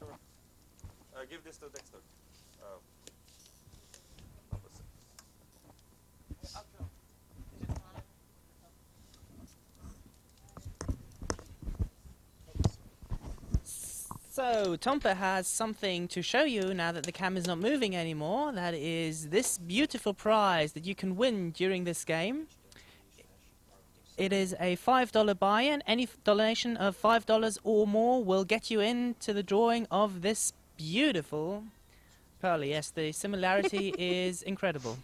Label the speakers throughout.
Speaker 1: Sure. Give this to Dxtr. Number 6.
Speaker 2: So, Tompa has something to show you now that the cam is not moving anymore. That is this beautiful prize that you can win during this game. It is a $5 buy-in. Any donation of $5 or more will get you into the drawing of this beautiful pearl. Yes, the similarity is incredible.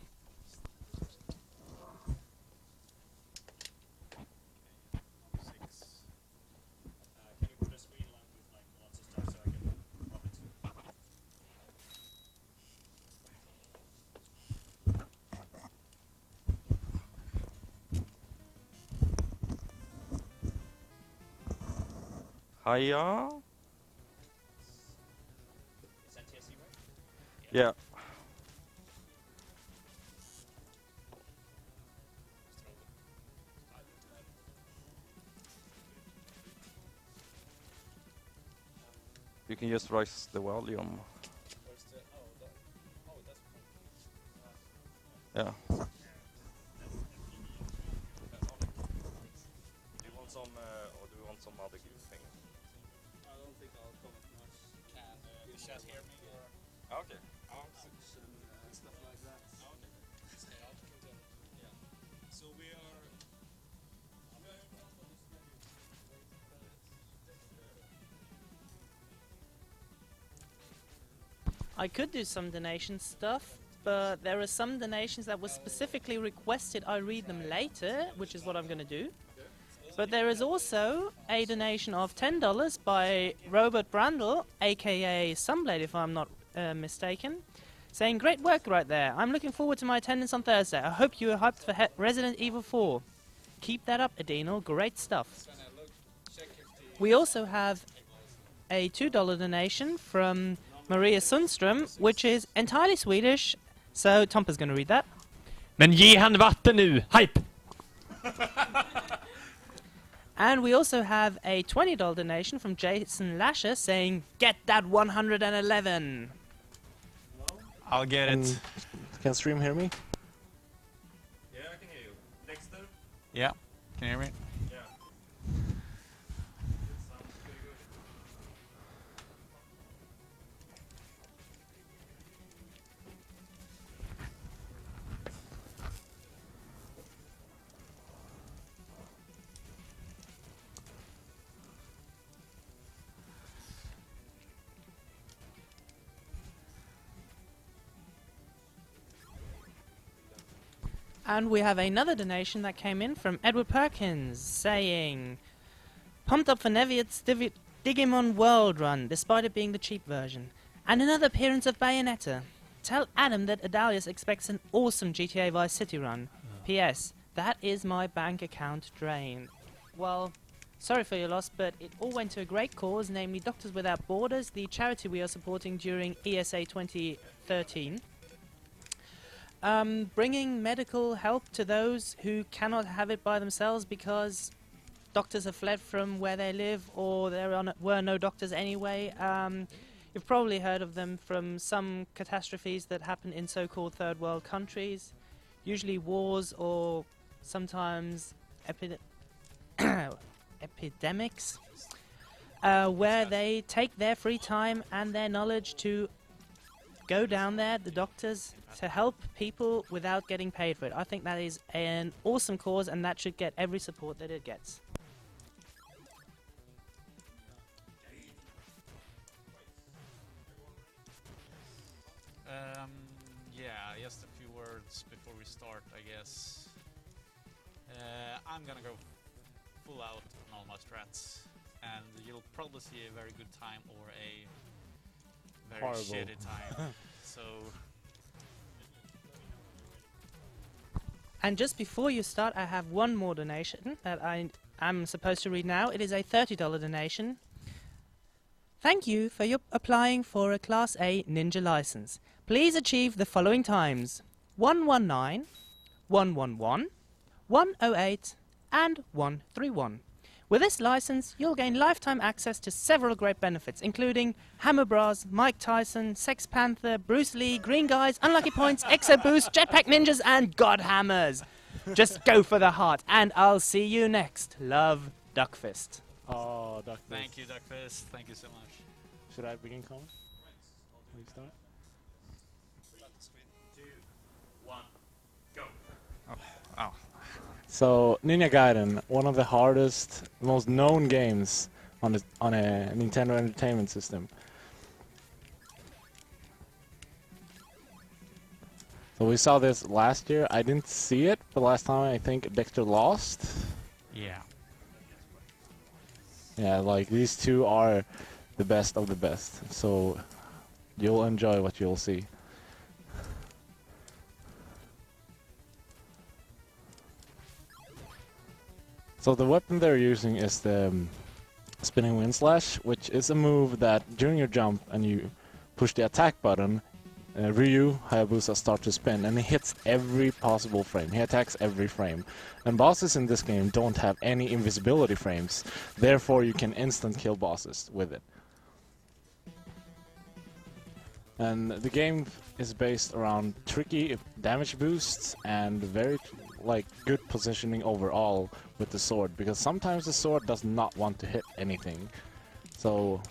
Speaker 1: Hiya. Yeah. You can just raise the volume. Yeah. Do you want some, or do you want some other good thing?
Speaker 3: I don't think I'll comment much. Can the chat hear me? Or
Speaker 1: Okay.
Speaker 3: stuff like that. Yeah. So we are.
Speaker 2: I could do some donation stuff, but there are some donations that were specifically requested I read them later, which is what I'm going to do. But there is also a donation of $10 by Robert Brandl, aka Sunblade if I'm not mistaken, saying, "Great work right there. I'm looking forward to my attendance on Thursday. I hope you are hyped for Resident Evil 4. Keep that up, Adinal. Great stuff." We also have a $2 donation from Maria Sundström, which is entirely Swedish, so Tompa's going to read that.
Speaker 4: Men ge han vatten nu! Hype!
Speaker 2: And we also have a $20 donation from Jason Lasher saying, "Get that 111."
Speaker 4: I'll get it.
Speaker 5: Can stream hear me?
Speaker 1: Yeah, I can hear you. Dxtr?
Speaker 4: Yeah. Can you hear me?
Speaker 1: Yeah. Sounds pretty good.
Speaker 2: And we have another donation that came in from Edward Perkins saying, "Pumped up for Neviat's Digimon World run, despite it being the cheap version. And another appearance of Bayonetta. Tell Adam that Adalius expects an awesome GTA Vice City run. P.S. That is my bank account drained." Well, sorry for your loss, but it all went to a great cause, namely Doctors Without Borders, the charity we are supporting during ESA 2013. Bringing medical help to those who cannot have it by themselves because doctors have fled from where they live, or there were no doctors anyway. You've probably heard of them from some catastrophes that happen in so-called third world countries, usually wars or sometimes epidemics, where they take their free time and their knowledge to go down there, the doctors, to help people without getting paid for it. I think that is an awesome cause, and that should get every support that it gets.
Speaker 4: Yeah, just a few words before we start, I guess. I'm gonna go full out on all my strats, and you'll probably see a very good time or a very
Speaker 5: Horrible.
Speaker 4: shitty time. So
Speaker 2: And just before you start, I have one more donation that I am supposed to read now. It is a $30 donation. "Thank you for your applying for a Class A Ninja license. Please achieve the following times: 119, 111, 108, and 131. With this license, you'll gain lifetime access to several great benefits, including Hammer Bros, Mike Tyson, Sex Panther, Bruce Lee, Green Guys, Unlucky Points, Exo Boost, Jetpack Ninjas, and God Hammers. Just go for the heart, and I'll see you next. Love, Duckfist.
Speaker 5: Oh, Duck.
Speaker 4: Thank you, Duckfist. Thank you so much.
Speaker 5: Should I begin comment? Will you start?
Speaker 1: Oh.
Speaker 5: So, Ninja Gaiden, one of the hardest, most known games on a Nintendo Entertainment System. So we saw this last year. I didn't see it, but last time I think Dxtr lost.
Speaker 4: Yeah.
Speaker 5: Yeah, like these two are the best of the best. So you'll enjoy what you'll see. So the weapon they're using is the spinning wind slash, which is a move that during your jump and you push the attack button, Ryu Hayabusa starts to spin and he hits every possible frame. He attacks every frame. And bosses in this game don't have any invisibility frames, therefore you can instant kill bosses with it. And the game is based around tricky damage boosts and very good positioning overall with the sword, because sometimes the sword does not want to hit anything. So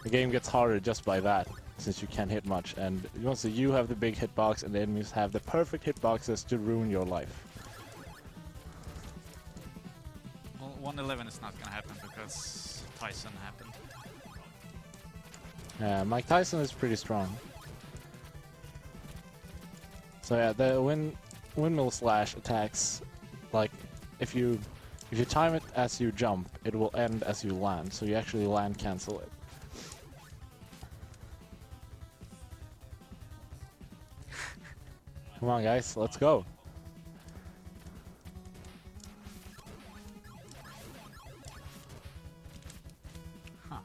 Speaker 5: the game gets harder just by that, since you can't hit much, and also you have the big hitbox and the enemies have the perfect hitboxes to ruin your life.
Speaker 4: Well, 111 is not gonna happen because Tyson happened.
Speaker 5: Mike Tyson is pretty strong. So yeah, the windmill slash attacks, like if you time it as you jump, it will end as you land, so you actually land cancel it. Come on guys, let's go.
Speaker 4: Huh.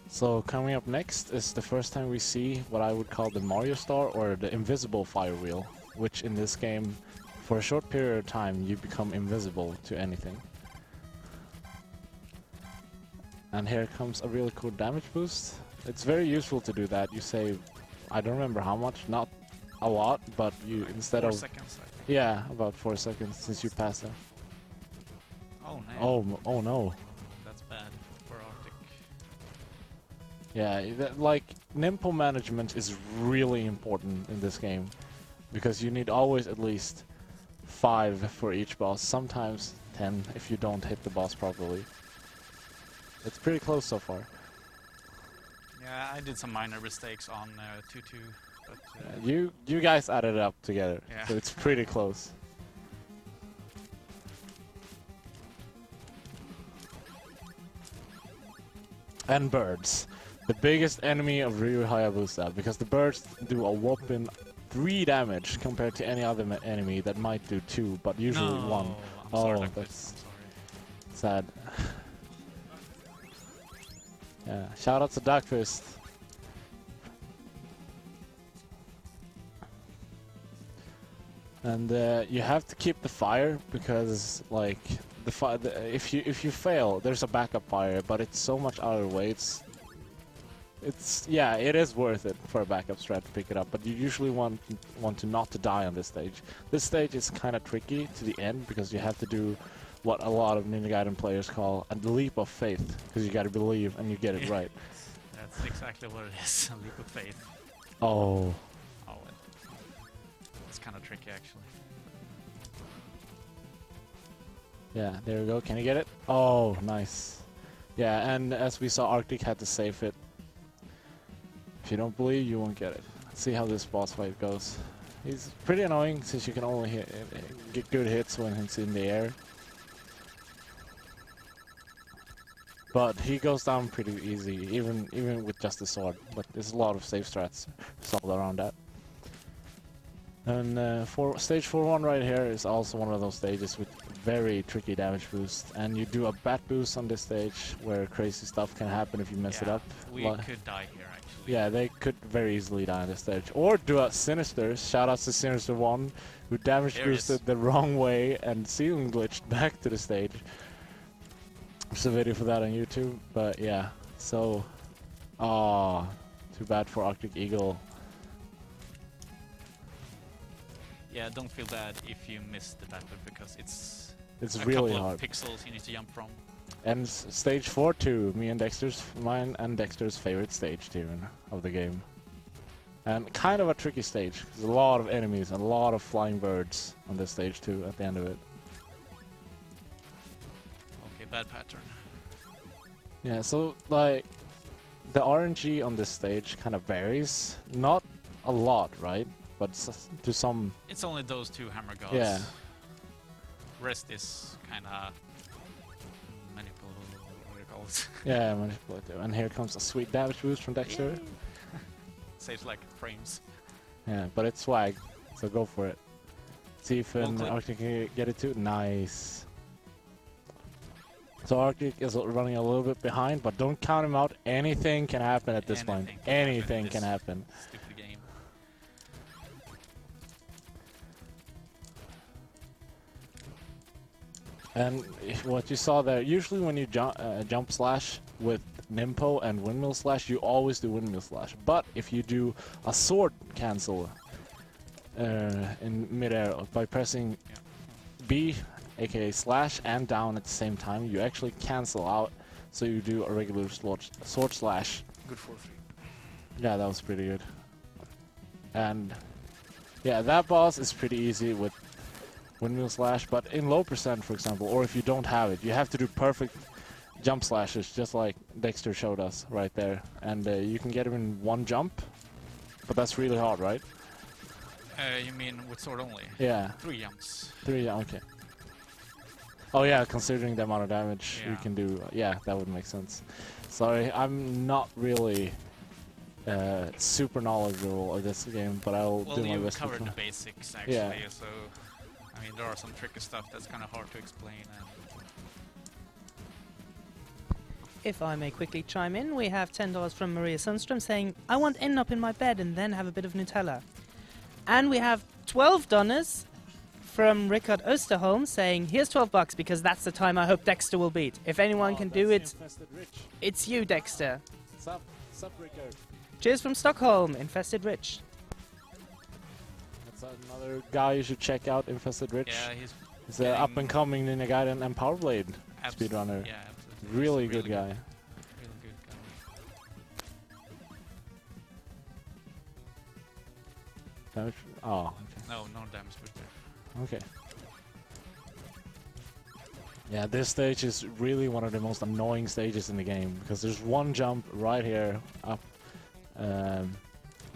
Speaker 5: So coming up next is the first time we see what I would call the Mario Star, or the invisible fire wheel, which in this game, for a short period of time, you become invisible to anything. And here comes a really cool damage boost. It's very useful to do that. You save, I don't remember how much, not a lot, but you instead
Speaker 4: 4
Speaker 5: of
Speaker 4: seconds. I think.
Speaker 5: yeah, about 4 seconds since you pass them.
Speaker 4: Oh no.
Speaker 5: Oh no.
Speaker 4: That's bad for Arctic.
Speaker 5: Yeah, like nimble management is really important in this game, because you need always at least 5 for each boss, sometimes 10 if you don't hit the boss properly. It's pretty close so far.
Speaker 4: Yeah, I did some minor mistakes on 2-2, but
Speaker 5: You guys added it up together,
Speaker 4: Yeah.
Speaker 5: so it's pretty close. And birds. The biggest enemy of Ryu Hayabusa, because the birds do a whopping 3 damage compared to any other enemy that might do 2, but usually 1.
Speaker 4: I'm sorry,
Speaker 5: Oh,
Speaker 4: Duckfist,
Speaker 5: that's
Speaker 4: I'm sorry.
Speaker 5: sad. Yeah, shout out to Duckfist. And you have to keep the fire, because like if you fail, there's a backup fire, but it's so much out of the way. It's yeah, it is worth it for a backup strat to pick it up, but you usually want to not to die on this stage. This stage is kind of tricky to the end, because you have to do what a lot of Ninja Gaiden players call a leap of faith, because you got to believe and you get it right.
Speaker 4: That's exactly what it is, a leap of faith.
Speaker 5: Oh.
Speaker 4: Oh, it's kind of tricky actually.
Speaker 5: Yeah, there we go. Can you get it? Oh, nice. Yeah, and as we saw, Arctic had to save it. If you don't believe, you won't get it. Let's see how this boss fight goes. He's pretty annoying, since you can only get good hits when he's in the air. But he goes down pretty easy, even with just the sword. But there's a lot of safe strats solved around that. And for stage 4-1 right here is also one of those stages with very tricky damage boost. And you do a bat boost on this stage, where crazy stuff can happen if you mess it up.
Speaker 4: We could die here actually.
Speaker 5: Yeah, they could very easily die on this stage. Or do a Sinister. Shout out to Sinister 1, who damage
Speaker 4: There it is.
Speaker 5: boosted the wrong way and ceiling glitched back to the stage. There's a video for that on YouTube, but yeah. So, too bad for Arctic Eagle.
Speaker 4: Yeah, don't feel bad if you miss the battle because it's a
Speaker 5: really
Speaker 4: couple
Speaker 5: hard.
Speaker 4: of pixels you need to jump from.
Speaker 5: And stage 4 too, mine and Dexter's favorite stage even of the game. And kind of a tricky stage. There's a lot of enemies and a lot of flying birds on this stage too at the end of it.
Speaker 4: Okay, bad pattern.
Speaker 5: Yeah, so like the RNG on this stage kind of varies. Not a lot, right? But to some.
Speaker 4: It's only those two hammer gods.
Speaker 5: Yeah.
Speaker 4: Rest is kinda manipulable, what do you call it?
Speaker 5: Yeah, manipulative. And here comes a sweet damage boost from Dxtr.
Speaker 4: Saves like frames.
Speaker 5: Yeah, but it's swag, so go for it. See if
Speaker 4: One click.
Speaker 5: Arctic can get it too. Nice. So Arctic is running a little bit behind, but don't count him out. Anything can happen at this point. Anything can happen.
Speaker 4: Stupid game.
Speaker 5: And what you saw there, usually when you jump slash with Nimpo and windmill slash, you always do windmill slash. But if you do a sword cancel in midair by pressing B, aka slash, and down at the same time, you actually cancel out. So you do a regular sword slash.
Speaker 4: Good for free.
Speaker 5: Yeah, that was pretty good. And yeah, that boss is pretty easy with windmill slash, but in low percent, for example, or if you don't have it, you have to do perfect jump slashes, just like Dxtr showed us right there. And you can get him in one jump, but that's really hard, right?
Speaker 4: You mean with sword only?
Speaker 5: Yeah.
Speaker 4: 3 jumps.
Speaker 5: 3, okay. Oh yeah, considering the amount of damage you
Speaker 4: Yeah.
Speaker 5: can do, yeah, that would make sense. Sorry, I'm not really super knowledgeable of this game, but I'll
Speaker 4: Well,
Speaker 5: do my
Speaker 4: you
Speaker 5: best.
Speaker 4: covered
Speaker 5: to
Speaker 4: the
Speaker 5: try.
Speaker 4: basics actually,
Speaker 5: Yeah.
Speaker 4: so I mean there are some tricky stuff that's kind of hard to explain. And
Speaker 2: If I may quickly chime in, we have $10 from Maria Sundström saying, I want end up in my bed and then have a bit of Nutella. And we have $12 from Rickard Osterholm saying, here's $12 because that's the time I hope Dxtr will beat. If anyone can do it, it's you, Dxtr.
Speaker 5: Sup, Rickard.
Speaker 2: Cheers from Stockholm, Infested Rich.
Speaker 5: That's another guy you should check out, Infested Rich.
Speaker 4: yeah, he's
Speaker 5: He's an
Speaker 4: getting-
Speaker 5: up-and-coming Ninja Gaiden and Power Blade speedrunner.
Speaker 4: Yeah, absolutely.
Speaker 5: Really
Speaker 4: He's
Speaker 5: good guy.
Speaker 4: Really good guy.
Speaker 5: Damage? Oh,
Speaker 4: No damage booster.
Speaker 5: okay. Yeah, this stage is really one of the most annoying stages in the game because there's one jump right here up.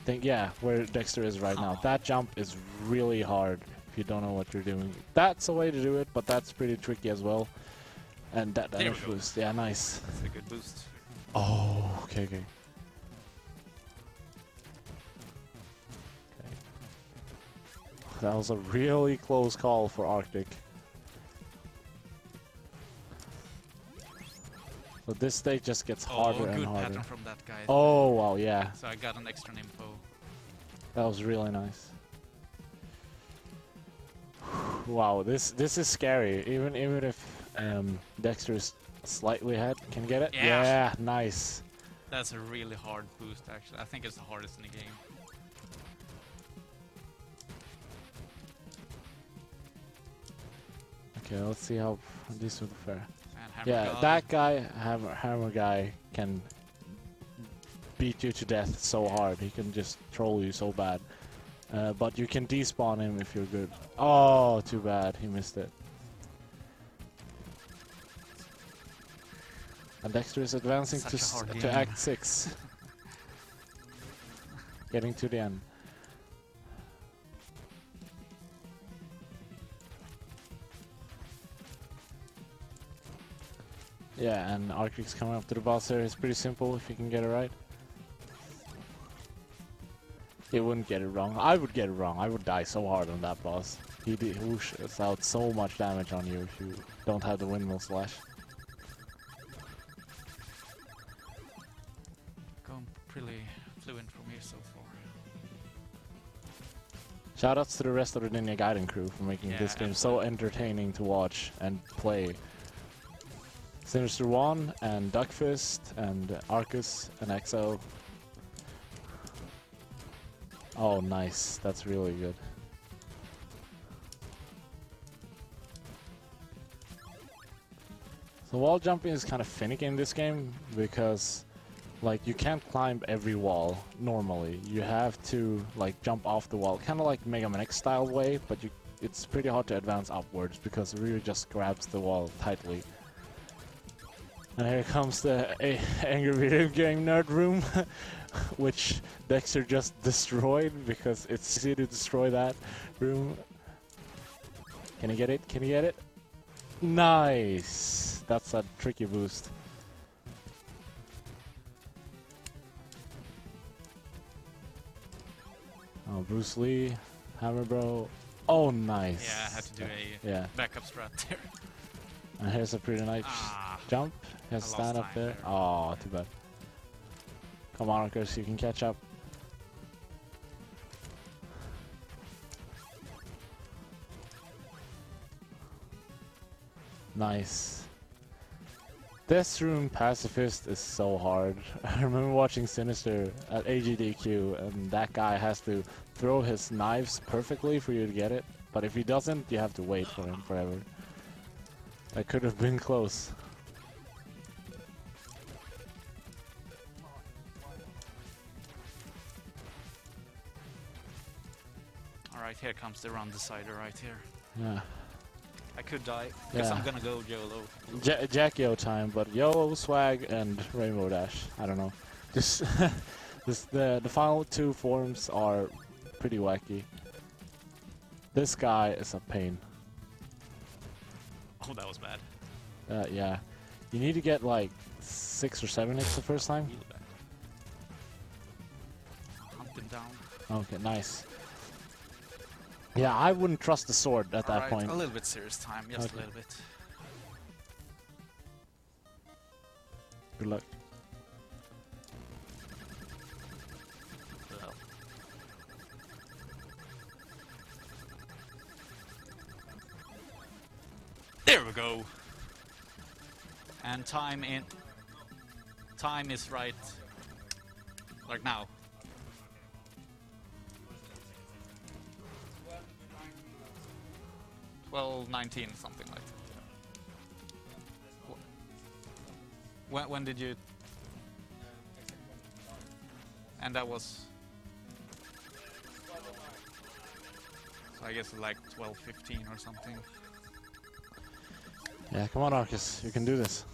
Speaker 5: Yeah, where Dxtr is right now. That jump is really hard if you don't know what you're doing. That's a way to do it, but that's pretty tricky as well. And that
Speaker 4: There we
Speaker 5: damage
Speaker 4: go.
Speaker 5: boost, yeah, nice.
Speaker 1: That's a good boost.
Speaker 5: Oh, okay. That was a really close call for Arctic. So this stage just gets harder and
Speaker 4: good
Speaker 5: harder.
Speaker 4: pattern from that guy.
Speaker 5: Oh wow, yeah,
Speaker 4: So I got an extra info.
Speaker 5: that was really nice. Wow, this is scary. Even if Dxtr is slightly ahead, can get it.
Speaker 4: Yeah.
Speaker 5: Yeah, nice.
Speaker 4: That's a really hard boost actually. I think it's the hardest in the game.
Speaker 5: Okay, let's see how this will fare.
Speaker 4: And Hammer
Speaker 5: Yeah,
Speaker 4: God,
Speaker 5: that guy, hammer guy, can beat you to death so hard. He can just troll you so bad. But you can despawn him if you're good. Oh, too bad. He missed it. And Dxtr is advancing
Speaker 4: Such a hard
Speaker 5: to
Speaker 4: game.
Speaker 5: Act 6. Getting to the end. Yeah, and Arctic's coming up to the boss here. It's pretty simple if you can get it right. He wouldn't get it wrong. I would get it wrong. I would die so hard on that boss. He whooshes out so much damage on you if you don't have the windmill slash.
Speaker 4: going pretty here so far.
Speaker 5: Shoutouts to the rest of the Ninja Gaiden crew for making
Speaker 4: Yeah,
Speaker 5: this game so entertaining to watch and play. Sinister One and Duckfist and Arcus and Exo. Oh, nice. That's really good. So wall jumping is kind of finicky in this game because like you can't climb every wall normally. You have to like jump off the wall, kind of like Mega Man X style way, but it's pretty hard to advance upwards because Ryu just grabs the wall tightly. And here comes the Angry Video Game Nerd Room, which Dxtr just destroyed because it's easy to destroy that room. Can you get it? Can you get it? Nice! That's a tricky boost. Oh, Bruce Lee, Hammer Bro. Oh, nice.
Speaker 4: Yeah, I had to do a backup strat there.
Speaker 5: And here's a pretty nice jump. He has to stand up there. Oh, too bad. Come on, Chris, you can catch up. Nice. This room pacifist is so hard. I remember watching Sinister at AGDQ and that guy has to throw his knives perfectly for you to get it. But if he doesn't, you have to wait for him forever. That could have been close.
Speaker 4: Alright, here comes the run decider right here.
Speaker 5: Yeah.
Speaker 4: I could die, because I'm gonna go YOLO.
Speaker 5: Jack-Yo time, but YOLO, Swag, and Rainbow Dash. I don't know. Just the final two forms are pretty wacky. This guy is a pain.
Speaker 4: Oh, that was bad.
Speaker 5: Yeah. You need to get like 6 or 7 hits the first time.
Speaker 4: Really bad. Hunt him down.
Speaker 5: Okay, nice. Yeah, I wouldn't trust the sword at that point.
Speaker 4: A little bit serious time, just a little bit.
Speaker 5: Good luck.
Speaker 4: Well. There we go. And time is right. Like now. 12:19, something like that. When did you? And that was. So I guess like 12:15 or something.
Speaker 5: Yeah, come on, Arcus, you can do this.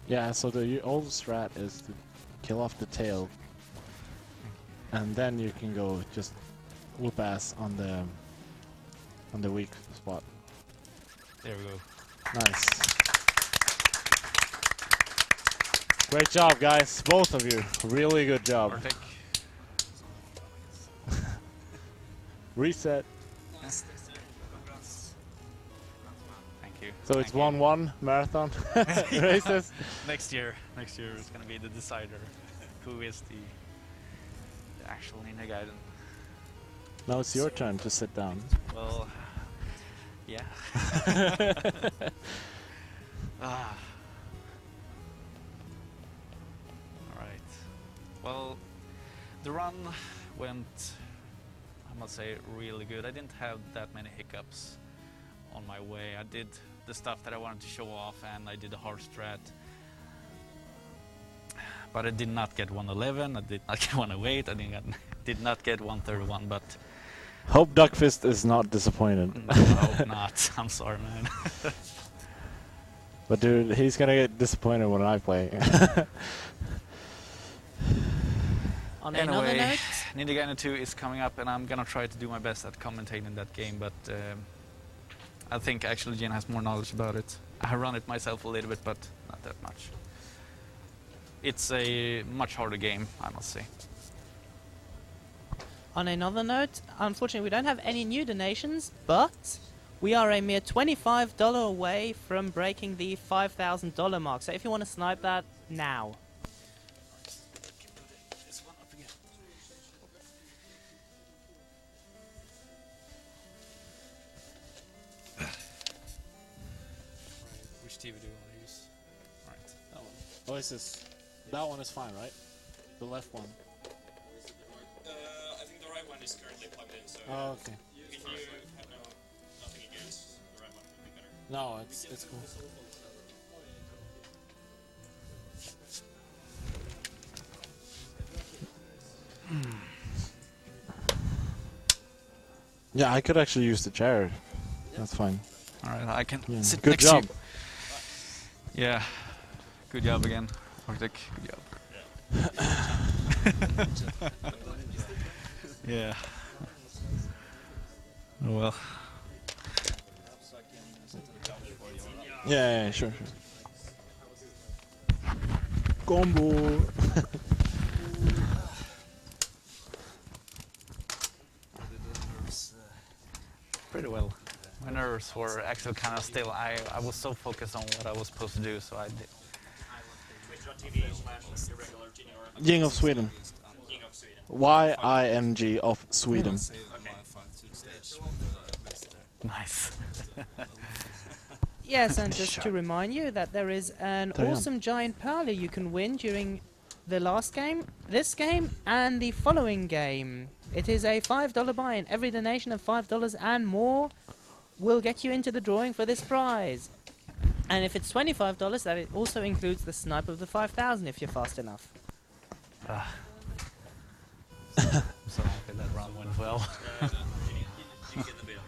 Speaker 5: Yeah, so the old strat is to kill off the tail, and then you can go just whoop ass on the weak spot.
Speaker 4: There we go.
Speaker 5: Nice. Great job, guys, both of you. Really good job.
Speaker 4: Perfect.
Speaker 5: Reset.
Speaker 4: Thank you.
Speaker 5: So it's 1-1 marathon races.
Speaker 4: Next year is gonna be the decider. Who is the actual Ninja Gaiden?
Speaker 5: Now it's your turn to sit down.
Speaker 4: Well, yeah. Alright. Well, the run went, I must say, really good. I didn't have that many hiccups on my way. I did the stuff that I wanted to show off, and I did a hard strat. But I did not get 111, I did not get 108, I did not get 131, but...
Speaker 5: Hope Duckfist is not disappointed.
Speaker 4: I hope not. I'm sorry, man.
Speaker 5: But dude, he's gonna get disappointed when I play.
Speaker 2: On another
Speaker 4: Anyway,
Speaker 2: note,
Speaker 4: Ninja Gaiden 2 is coming up, and I'm gonna try to do my best at commentating that game, but I think actually Jen has more knowledge about it. I run it myself a little bit, but not that much. It's a much harder game, I must say.
Speaker 2: on another note, unfortunately we don't have any new donations, but we are a mere $25 away from breaking the $5,000 mark. So if you want to snipe that, now.
Speaker 4: This one up again. Which TV do you want to use? Right.
Speaker 5: That one. Oh, is this? That one is fine, right? The left one.
Speaker 3: I think the right one is currently plugged in, so
Speaker 5: Oh, okay.
Speaker 3: if you have nothing against, the right one would be better.
Speaker 5: No, it's cool. Yeah, I could actually use the chair. That's fine.
Speaker 1: Alright, I can
Speaker 5: Yeah.
Speaker 1: sit
Speaker 5: Good
Speaker 1: next
Speaker 5: job.
Speaker 1: to you. Yeah. Good job again. Arctic, good job. Yeah. Oh well.
Speaker 5: Yeah, sure. Combo.
Speaker 4: Pretty well. My nerves were actually kind of still. I was so focused on what I was supposed to do, so I did.
Speaker 3: Twitch.tv/irregular junior.
Speaker 5: Ying of Sweden.
Speaker 3: King of Sweden.
Speaker 5: YING of Sweden.
Speaker 4: Nice.
Speaker 2: Yes, and just to remind you that there is an
Speaker 5: There I am.
Speaker 2: awesome giant parlor you can win during the last game, this game, and the following game. It is a $5 buy-in. Every donation of $5 and more will get you into the drawing for this prize. And if it's $25, that it also includes the snipe of the 5,000 if you're fast enough.
Speaker 4: I'm so happy that round went well.
Speaker 3: You get the bill.